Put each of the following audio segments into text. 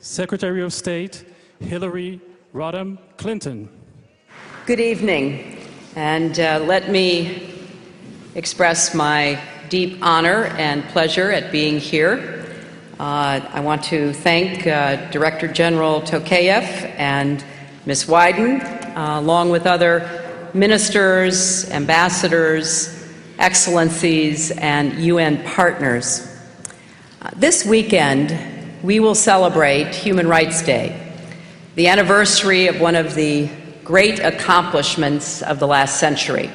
Secretary of State Hilary Rodham Clinton. Good evening, and let me express my deep honor and pleasure at being here. I want to thank Director General Tokayev and Ms. Wyden, along with other ministers, ambassadors, excellencies, and UN partners. This weekend, we will celebrate Human Rights Day, the anniversary of one of the great accomplishments of the last century.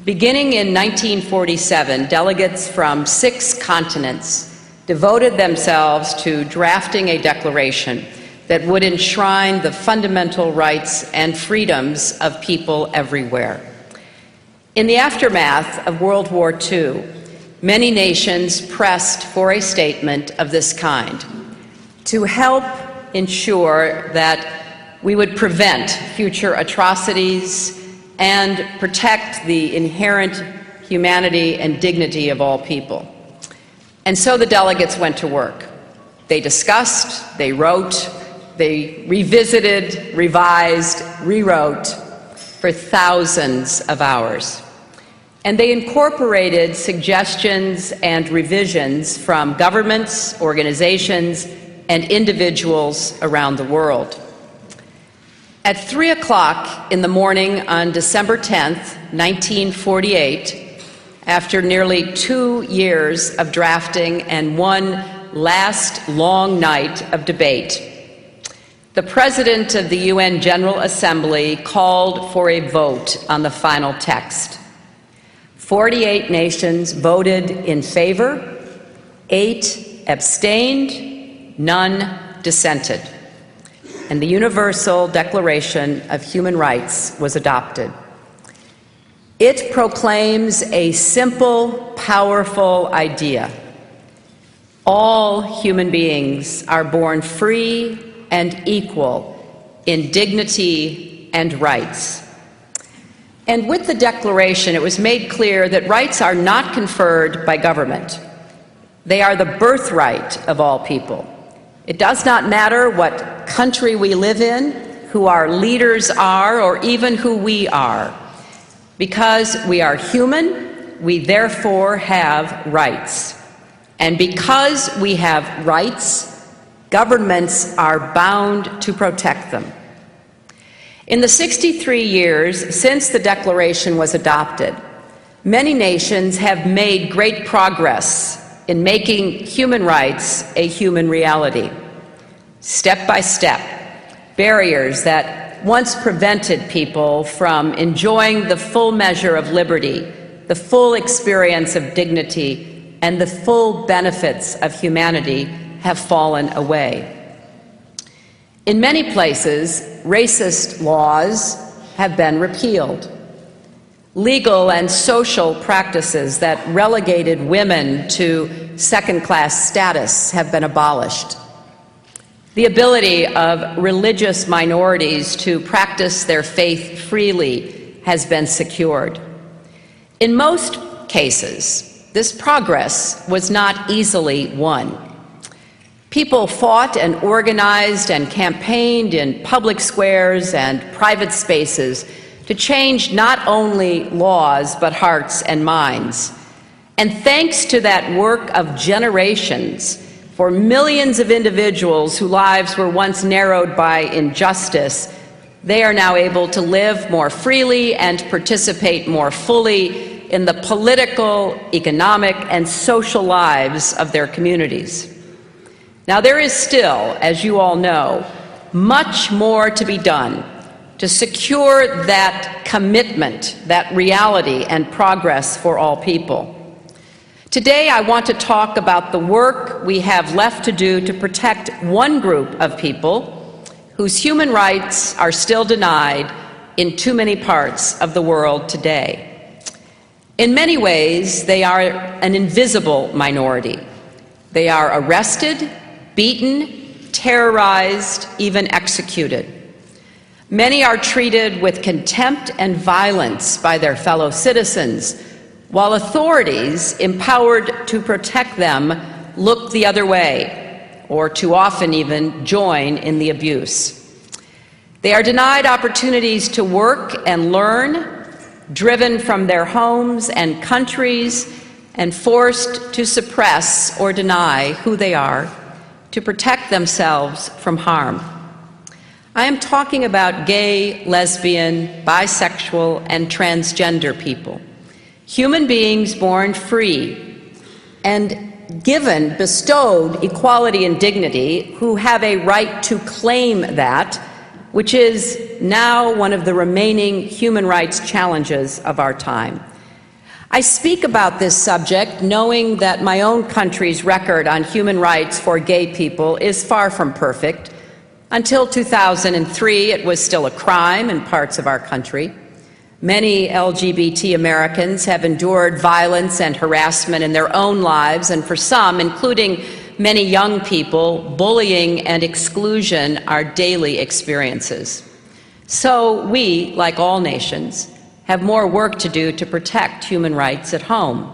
Beginning in 1947, delegates from 6 continents devoted themselves to drafting a declaration that would enshrine the fundamental rights and freedoms of people everywhere. In the aftermath of World War II, many nations pressed for a statement of this kind to help ensure that we would prevent future atrocities and protect the inherent humanity and dignity of all people. And so the delegates went to work. They discussed, they wrote, they revisited, revised, rewrote for thousands of hours. And they incorporated suggestions and revisions from governments, organizations, and individuals around the world. At 3 o'clock in the morning on December 10th, 1948, after nearly 2 years of drafting and one last long night of debate, the President of the UN General Assembly called for a vote on the final text. 48 nations voted in favor, 8 abstained, none dissented, and the Universal Declaration of Human Rights was adopted. It proclaims a simple, powerful idea. All human beings are born free and equal in dignity and rights. And with the Declaration, it was made clear that rights are not conferred by government. They are the birthright of all people. It does not matter what country we live in, who our leaders are, or even who we are. Because we are human, we therefore have rights. And because we have rights, governments are bound to protect them. In the 63 years since the Declaration was adopted, many nations have made great progress in making human rights a human reality. Step by step, barriers that once prevented people from enjoying the full measure of liberty, the full experience of dignity, and the full benefits of humanity have fallen away. In many places, racist laws have been repealed. Legal and social practices that relegated women to second-class status have been abolished. The ability of religious minorities to practice their faith freely has been secured. In most cases, this progress was not easily won. People fought and organized and campaigned in public squares and private spaces to change not only laws but hearts and minds. And thanks to that work of generations, for millions of individuals whose lives were once narrowed by injustice, they are now able to live more freely and participate more fully in the political, economic, and social lives of their communities. Now, there is still, as you all know, much more to be done to secure that commitment, that reality and progress for all people. Today, I want to talk about the work we have left to do to protect one group of people whose human rights are still denied in too many parts of the world today. In many ways, they are an invisible minority. They are arrested, beaten, terrorized, even executed. Many are treated with contempt and violence by their fellow citizens, while authorities empowered to protect them look the other way or too often even join in the abuse. They are denied opportunities to work and learn, driven from their homes and countries, and forced to suppress or deny who they are to protect themselves from harm. I am talking about gay, lesbian, bisexual, and transgender people, human beings born free and given, bestowed equality and dignity, who have a right to claim that, which is now one of the remaining human rights challenges of our time. I speak about this subject knowing that my own country's record on human rights for gay people is far from perfect. Until 2003, it was still a crime in parts of our country. Many LGBT Americans have endured violence and harassment in their own lives, and for some, including many young people, bullying and exclusion are daily experiences. So we, like all nations, have more work to do to protect human rights at home.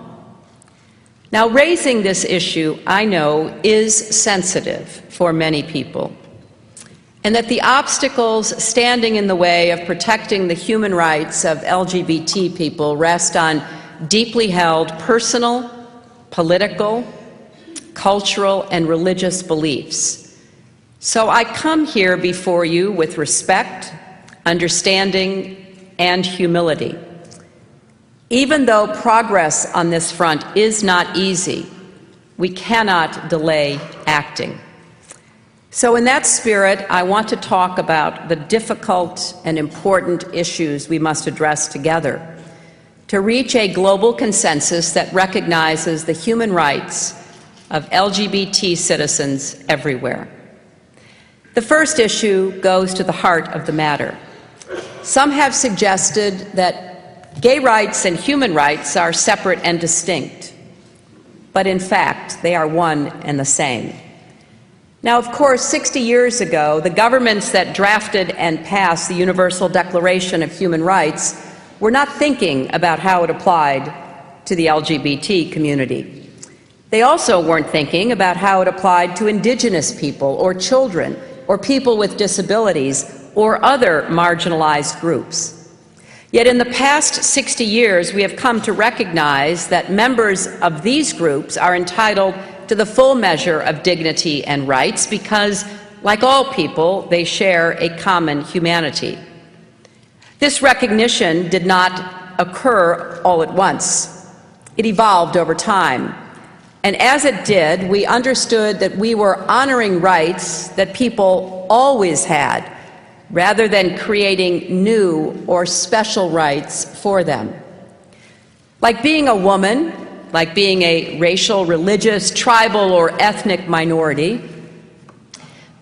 Now, raising this issue, I know, is sensitive for many people, and that the obstacles standing in the way of protecting the human rights of LGBT people rest on deeply held personal, political, cultural, and religious beliefs. So I come here before you with respect, understanding, and humility. Even though progress on this front is not easy, we cannot delay acting. So in that spirit, I want to talk about the difficult and important issues we must address together to reach a global consensus that recognizes the human rights of LGBT citizens everywhere. The first issue goes to the heart of the matter. Some have suggested that gay rights and human rights are separate and distinct, but in fact, they are one and the same. Now, of course, 60 years ago, the governments that drafted and passed the Universal Declaration of Human Rights were not thinking about how it applied to the LGBT community. They also weren't thinking about how it applied to indigenous people or children or people with disabilities or other marginalized groups. Yet in the past 60 years, we have come to recognize that members of these groups are entitled to the full measure of dignity and rights because, like all people, they share a common humanity. This recognition did not occur all at once. It evolved over time. And as it did, we understood that we were honoring rights that people always had, rather than creating new or special rights for them. Like being a woman, like being a racial, religious, tribal, or ethnic minority,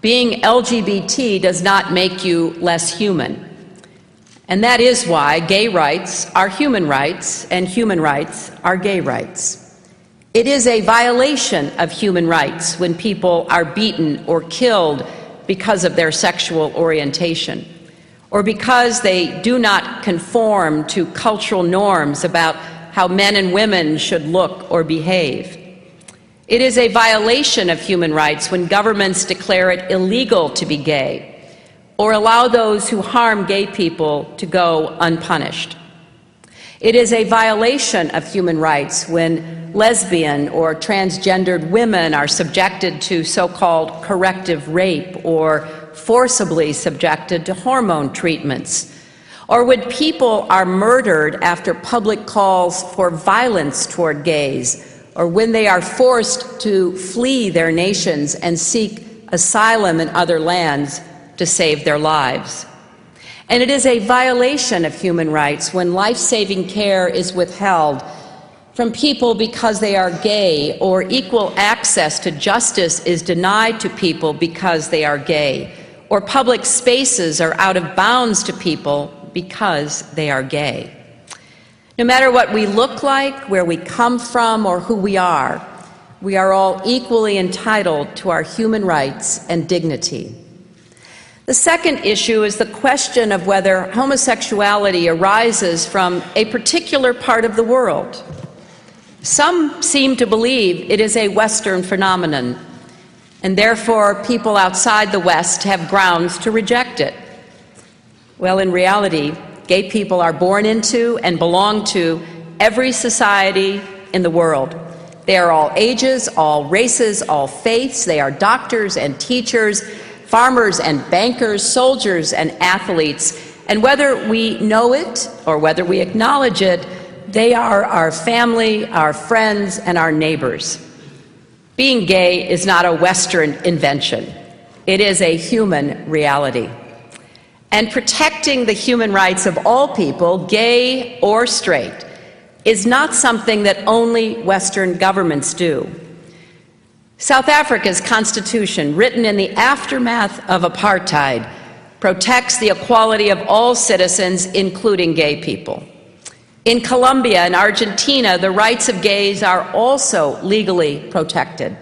being LGBT does not make you less human. And that is why gay rights are human rights and human rights are gay rights. It is a violation of human rights when people are beaten or killed because of their sexual orientation, or because they do not conform to cultural norms about how men and women should look or behave. It is a violation of human rights when governments declare it illegal to be gay, or allow those who harm gay people to go unpunished. It is a violation of human rights when lesbian or transgendered women are subjected to so-called corrective rape or forcibly subjected to hormone treatments, or when people are murdered after public calls for violence toward gays, or when they are forced to flee their nations and seek asylum in other lands to save their lives. And it is a violation of human rights when life-saving care is withheld from people because they are gay, or equal access to justice is denied to people because they are gay, or public spaces are out of bounds to people because they are gay. No matter what we look like, where we come from, or who we are all equally entitled to our human rights and dignity. The second issue is the question of whether homosexuality arises from a particular part of the world. Some seem to believe it is a Western phenomenon, and therefore people outside the West have grounds to reject it. Well, in reality, gay people are born into and belong to every society in the world. They are all ages, all races, all faiths. They are doctors and teachers, farmers and bankers, soldiers and athletes. And whether we know it or whether we acknowledge it, they are our family, our friends, and our neighbors. Being gay is not a Western invention. It is a human reality. And protecting the human rights of all people, gay or straight, is not something that only Western governments do. South Africa's constitution, written in the aftermath of apartheid, protects the equality of all citizens, including gay people. In Colombia and Argentina, the rights of gays are also legally protected.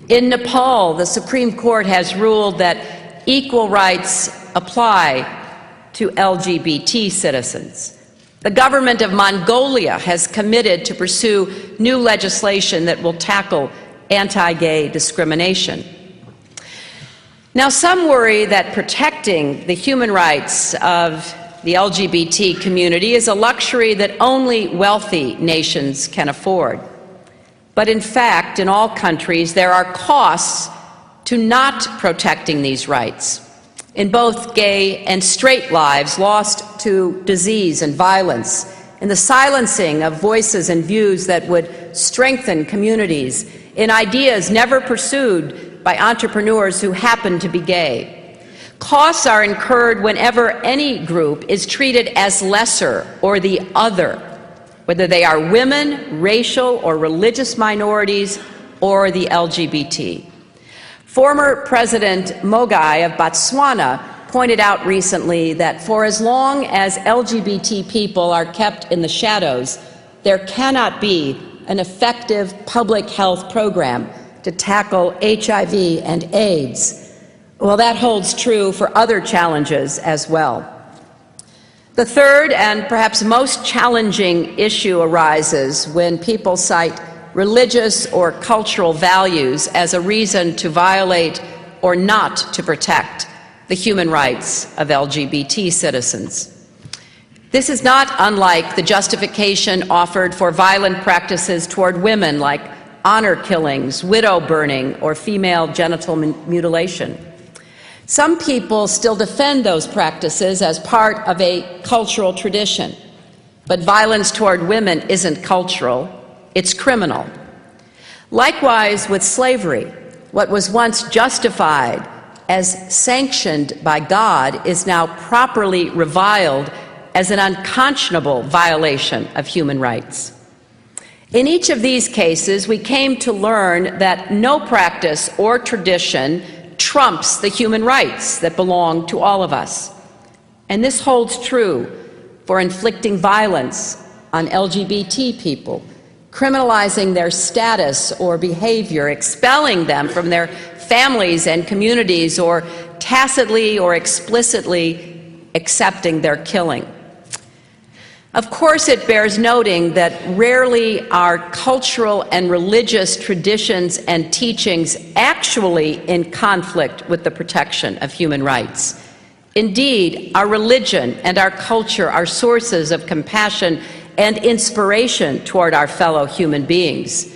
In Nepal, the Supreme Court has ruled that equal rights apply to LGBT citizens. The government of Mongolia has committed to pursue new legislation that will tackle anti-gay discrimination. Now, some worry that protecting the human rights of the LGBT community is a luxury that only wealthy nations can afford. But in fact, in all countries, there are costs to not protecting these rights. In both gay and straight lives lost to disease and violence, in the silencing of voices and views that would strengthen communities, in ideas never pursued by entrepreneurs who happen to be gay. Costs are incurred whenever any group is treated as lesser or the other, whether they are women, racial or religious minorities, or the LGBT. Former President Mogai of Botswana pointed out recently that for as long as LGBT people are kept in the shadows, there cannot be an effective public health program to tackle HIV and AIDS. Well, that holds true for other challenges as well. The third and perhaps most challenging issue arises when people cite religious or cultural values as a reason to violate or not to protect the human rights of LGBT citizens. This is not unlike the justification offered for violent practices toward women like honor killings, widow burning, or female genital mutilation. Some people still defend those practices as part of a cultural tradition, but violence toward women isn't cultural. It's criminal. Likewise with slavery, what was once justified as sanctioned by God is now properly reviled as an unconscionable violation of human rights. In each of these cases, we came to learn that no practice or tradition trumps the human rights that belong to all of us. And this holds true for inflicting violence on LGBT people, criminalizing their status or behavior, expelling them from their families and communities, or tacitly or explicitly accepting their killing. Of course, it bears noting that rarely are cultural and religious traditions and teachings actually in conflict with the protection of human rights. Indeed, our religion and our culture are sources of compassion and inspiration toward our fellow human beings.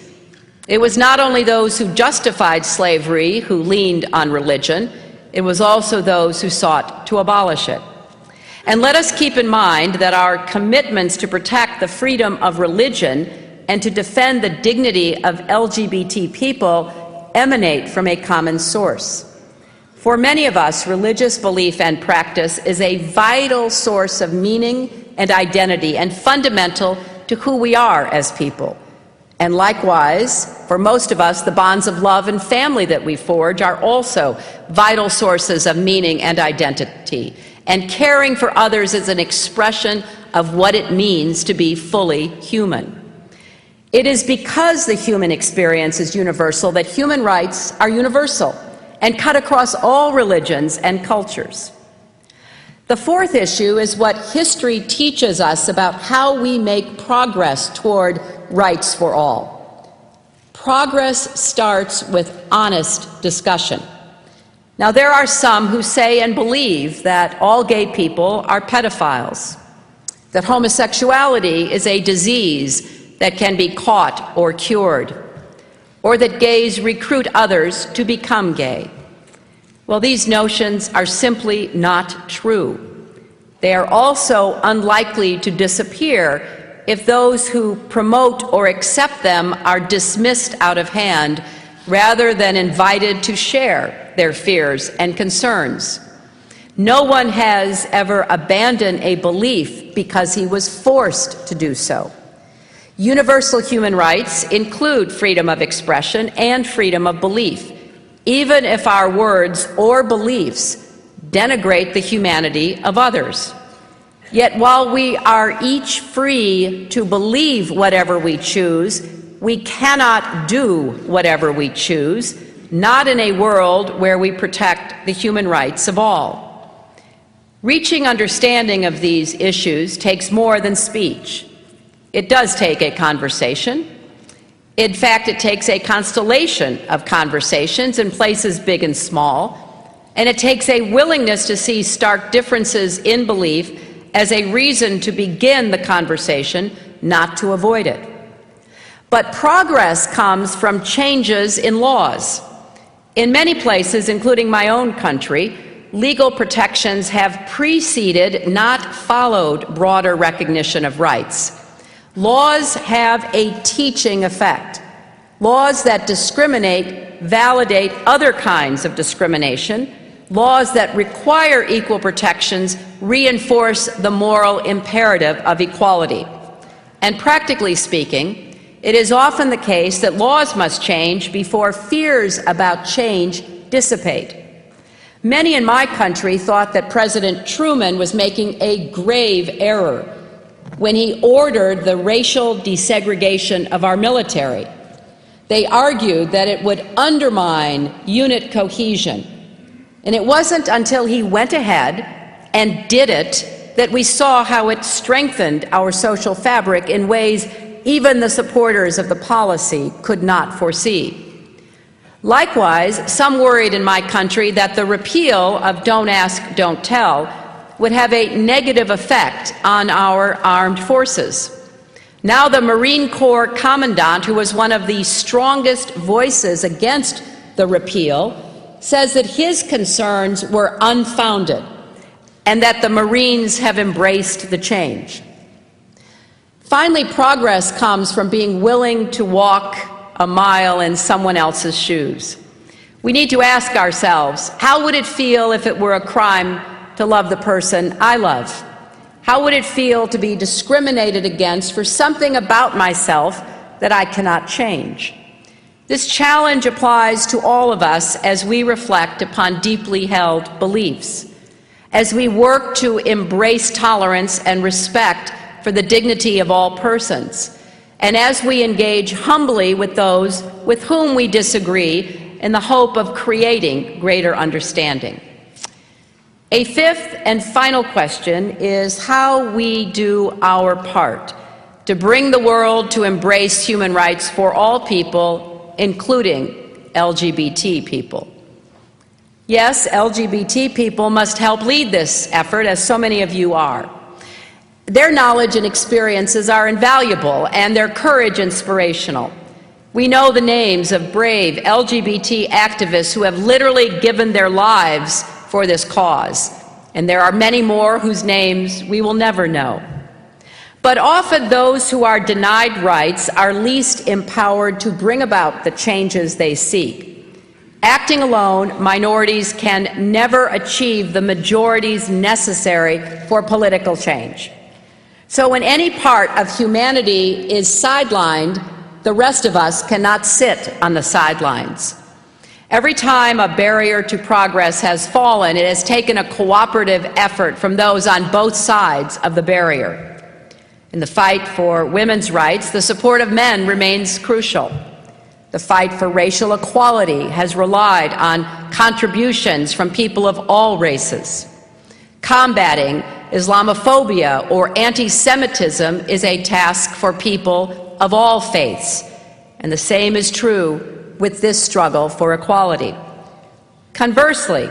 It was not only those who justified slavery who leaned on religion, it was also those who sought to abolish it. And let us keep in mind that our commitments to protect the freedom of religion and to defend the dignity of LGBT people emanate from a common source. For many of us, religious belief and practice is a vital source of meaning and identity, and fundamental to who we are as people. And likewise, for most of us, the bonds of love and family that we forge are also vital sources of meaning and identity. And caring for others is an expression of what it means to be fully human. It is because the human experience is universal that human rights are universal and cut across all religions and cultures. The fourth issue is what history teaches us about how we make progress toward rights for all. progress starts with honest discussion. Now, there are some who say and believe that all gay people are pedophiles, that homosexuality is a disease that can be caught or cured, or that gays recruit others to become gay. Well, these notions are simply not true. They are also unlikely to disappear if those who promote or accept them are dismissed out of hand rather than invited to share their fears and concerns. No one has ever abandoned a belief because he was forced to do so. Universal human rights include freedom of expression and freedom of belief, even if our words or beliefs denigrate the humanity of others. Yet while we are each free to believe whatever we choose, we cannot do whatever we choose, not in a world where we protect the human rights of all. Reaching understanding of these issues takes more than speech. It does take a conversation. In fact, it takes a constellation of conversations in places big and small, and it takes a willingness to see stark differences in belief as a reason to begin the conversation, not to avoid it. But progress comes from changes in laws. In many places, including my own country, legal protections have preceded, not followed, broader recognition of rights. Laws have a teaching effect. Laws that discriminate validate other kinds of discrimination. Laws that require equal protections reinforce the moral imperative of equality. And practically speaking, it is often the case that laws must change before fears about change dissipate. Many in my country thought that President Truman was making a grave error when he ordered the racial desegregation of our military. They argued that it would undermine unit cohesion. And it wasn't until he went ahead and did it that we saw how it strengthened our social fabric in ways even the supporters of the policy could not foresee. Likewise, some worried in my country that the repeal of Don't Ask, Don't Tell would have a negative effect on our armed forces. Now the Marine Corps Commandant, who was one of the strongest voices against the repeal, says that his concerns were unfounded and that the Marines have embraced the change. Finally, progress comes from being willing to walk a mile in someone else's shoes. We need to ask ourselves, how would it feel if it were a crime to love the person I love? How would it feel to be discriminated against for something about myself that I cannot change? This challenge applies to all of us as we reflect upon deeply held beliefs, as we work to embrace tolerance and respect for the dignity of all persons, and as we engage humbly with those with whom we disagree in the hope of creating greater understanding. A fifth and final question is how we do our part to bring the world to embrace human rights for all people, including LGBT people. Yes, LGBT people must help lead this effort, as so many of you are. Their knowledge and experiences are invaluable, and their courage inspirational. We know the names of brave LGBT activists who have literally given their lives for this cause, and there are many more whose names we will never know. But often those who are denied rights are least empowered to bring about the changes they seek. Acting alone, minorities can never achieve the majorities necessary for political change. So when any part of humanity is sidelined, the rest of us cannot sit on the sidelines. Every time a barrier to progress has fallen, it has taken a cooperative effort from those on both sides of the barrier. In the fight for women's rights, the support of men remains crucial. The fight for racial equality has relied on contributions from people of all races. Combating Islamophobia or anti-Semitism is a task for people of all faiths. And the same is true with this struggle for equality. Conversely,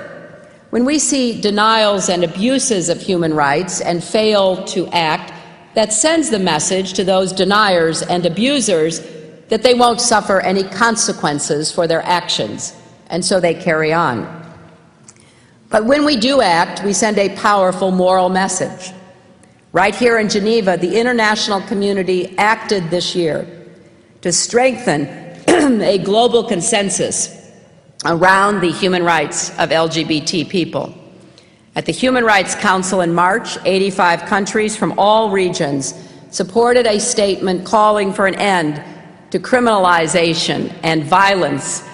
when we see denials and abuses of human rights and fail to act, that sends the message to those deniers and abusers that they won't suffer any consequences for their actions, and so they carry on. But when we do act, we send a powerful moral message. Right here in Geneva, the international community acted this year to strengthen a global consensus around the human rights of LGBT people. At the Human Rights Council in March, 85 countries from all regions supported a statement calling for an end to criminalization and violence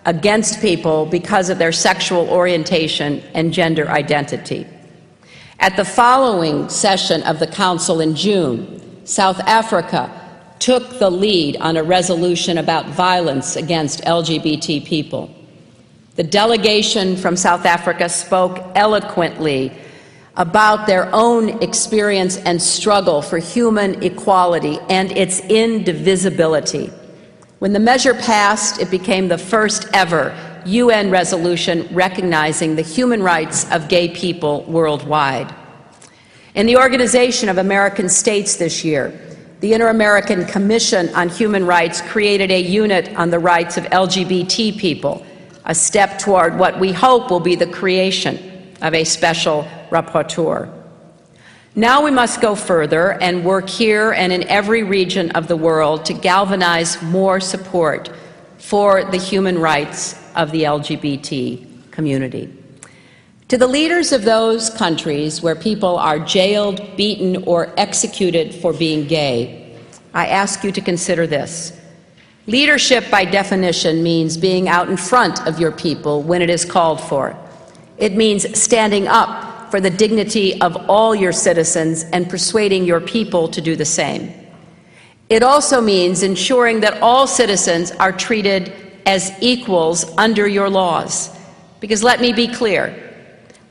against people because of their sexual orientation and gender identity. At the following session of the Council in June, South Africa took the lead on a resolution about violence against LGBT people. The delegation from South Africa spoke eloquently about their own experience and struggle for human equality and its indivisibility. When the measure passed, it became the first ever UN resolution recognizing the human rights of gay people worldwide. In the Organization of American States this year, the Inter-American Commission on Human Rights created a unit on the rights of LGBT people, a step toward what we hope will be the creation of a special rapporteur. Now we must go further and work here and in every region of the world to galvanize more support for the human rights of the LGBT community. To the leaders of those countries where people are jailed, beaten, or executed for being gay, I ask you to consider this. Leadership, by definition, means being out in front of your people when it is called for. It means standing up for the dignity of all your citizens and persuading your people to do the same. It also means ensuring that all citizens are treated as equals under your laws. Because let me be clear,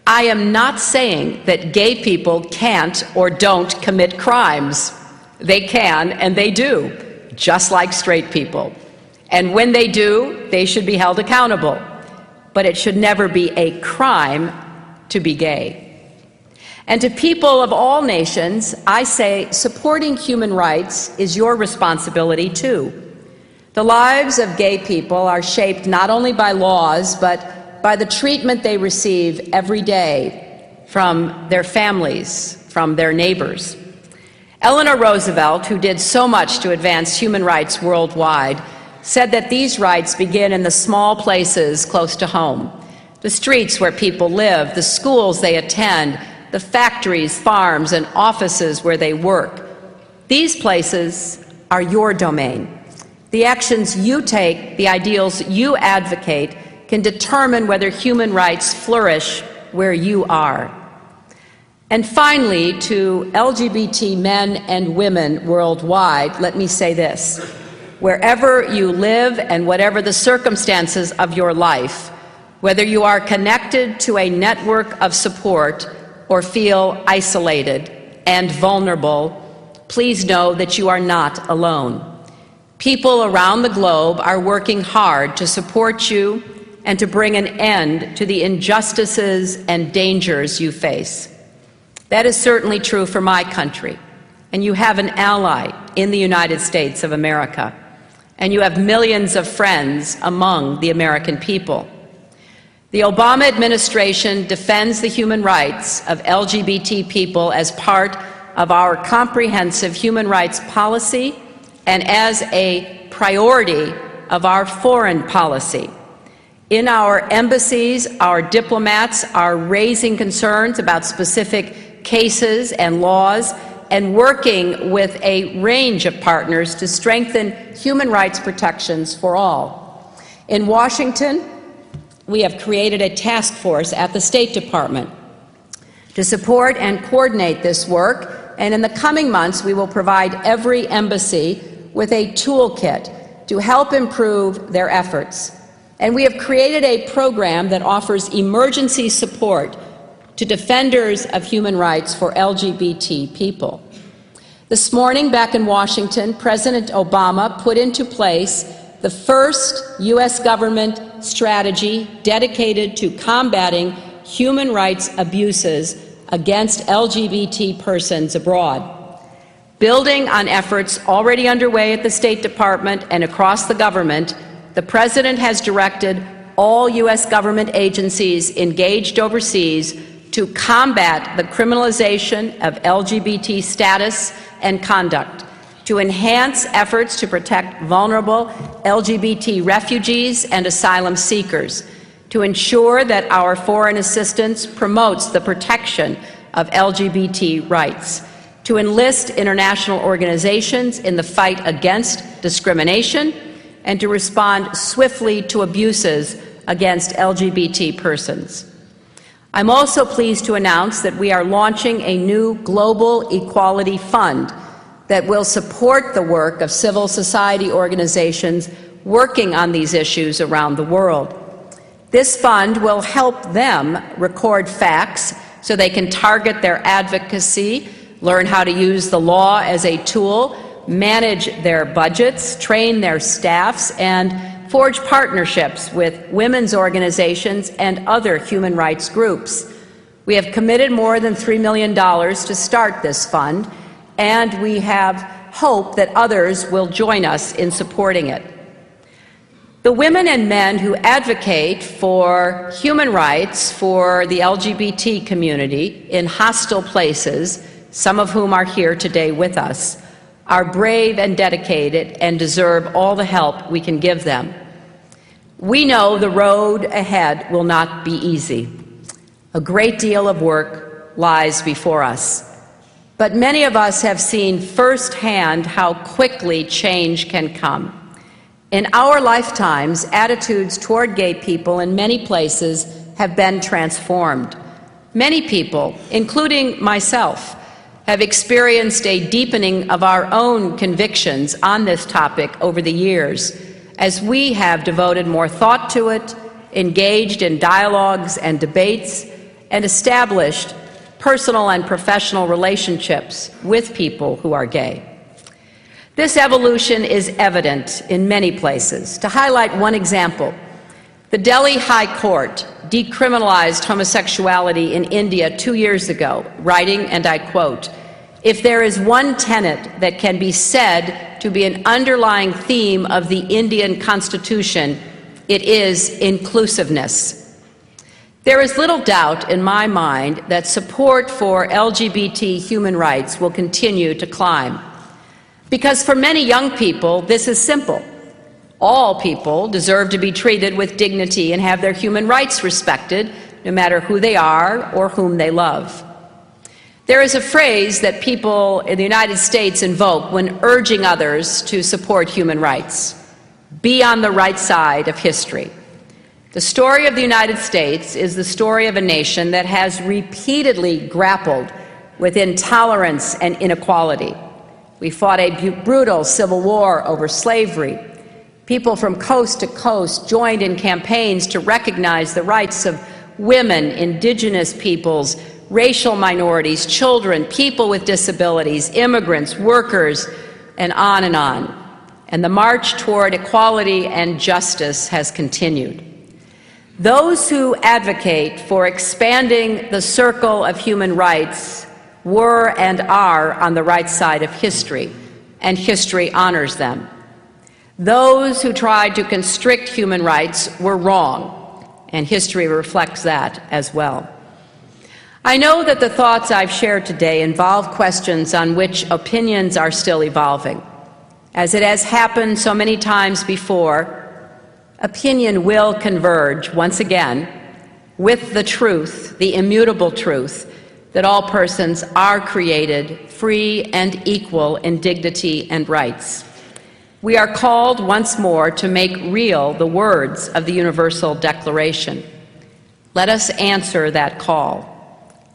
I am not saying that gay people can't or don't commit crimes. They can and they do, just like straight people. And when they do, they should be held accountable. But it should never be a crime to be gay. And to people of all nations, I say supporting human rights is your responsibility too. The lives of gay people are shaped not only by laws, but by the treatment they receive every day from their families, from their neighbors. Eleanor Roosevelt, who did so much to advance human rights worldwide, said that these rights begin in the small places close to home, the streets where people live, the schools they attend, the factories, farms, and offices where they work. These places are your domain. The actions you take, the ideals you advocate, can determine whether human rights flourish where you are. And finally, to LGBT men and women worldwide, let me say this. Wherever you live and whatever the circumstances of your life, whether you are connected to a network of support or feel isolated and vulnerable, please know that you are not alone. People around the globe are working hard to support you and to bring an end to the injustices and dangers you face. That is certainly true for my country, and you have an ally in the United States of America, and you have millions of friends among the American people. The Obama administration defends the human rights of LGBT people as part of our comprehensive human rights policy and as a priority of our foreign policy. In our embassies, our diplomats are raising concerns about specific cases and laws and working with a range of partners to strengthen human rights protections for all. In Washington, we have created a task force at the State Department to support and coordinate this work, and in the coming months we will provide every embassy with a toolkit to help improve their efforts. And we have created a program that offers emergency support to defenders of human rights for LGBT people. This morning, back in Washington, President Obama put into place the first U.S. government strategy dedicated to combating human rights abuses against LGBT persons abroad. Building on efforts already underway at the State Department and across the government, the President has directed all U.S. government agencies engaged overseas to combat the criminalization of LGBT status and conduct, to enhance efforts to protect vulnerable LGBT refugees and asylum seekers, to ensure that our foreign assistance promotes the protection of LGBT rights, to enlist international organizations in the fight against discrimination, and to respond swiftly to abuses against LGBT persons. I'm also pleased to announce that we are launching a new Global Equality Fund that will support the work of civil society organizations working on these issues around the world. This fund will help them record facts so they can target their advocacy, learn how to use the law as a tool, manage their budgets, train their staffs, and forge partnerships with women's organizations and other human rights groups. We have committed more than $3 million to start this fund, and we have hope that others will join us in supporting it. The women and men who advocate for human rights for the LGBT community in hostile places, some of whom are here today with us, are brave and dedicated and deserve all the help we can give them. We know the road ahead will not be easy. A great deal of work lies before us. But many of us have seen firsthand how quickly change can come. In our lifetimes, attitudes toward gay people in many places have been transformed. Many people, including myself, have experienced a deepening of our own convictions on this topic over the years, as we have devoted more thought to it, engaged in dialogues and debates, and established personal and professional relationships with people who are gay. This evolution is evident in many places. To highlight one example, the Delhi High Court decriminalized homosexuality in India 2 years ago, writing, and I quote, "If there is one tenet that can be said to be an underlying theme of the Indian Constitution, it is inclusiveness." There is little doubt in my mind that support for LGBT human rights will continue to climb. Because for many young people, this is simple. All people deserve to be treated with dignity and have their human rights respected, no matter who they are or whom they love. There is a phrase that people in the United States invoke when urging others to support human rights: be on the right side of history. The story of the United States is the story of a nation that has repeatedly grappled with intolerance and inequality. We fought a brutal civil war over slavery. People from coast to coast joined in campaigns to recognize the rights of women, indigenous peoples, racial minorities, children, people with disabilities, immigrants, workers, and on and on. And the march toward equality and justice has continued. Those who advocate for expanding the circle of human rights were and are on the right side of history, and history honors them. Those who tried to constrict human rights were wrong, and history reflects that as well. I know that the thoughts I've shared today involve questions on which opinions are still evolving. As it has happened so many times before, opinion will converge once again with the truth, the immutable truth, that all persons are created free and equal in dignity and rights. We are called once more to make real the words of the Universal Declaration. Let us answer that call.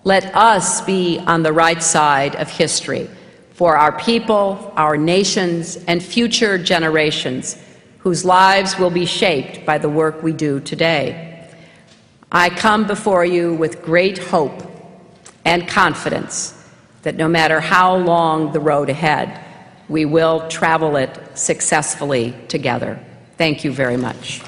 Let us be on the right side of history for our people, our nations, and future generations whose lives will be shaped by the work we do today. I come before you with great hope and confidence that no matter how long the road ahead, we will travel it successfully together. Thank you very much.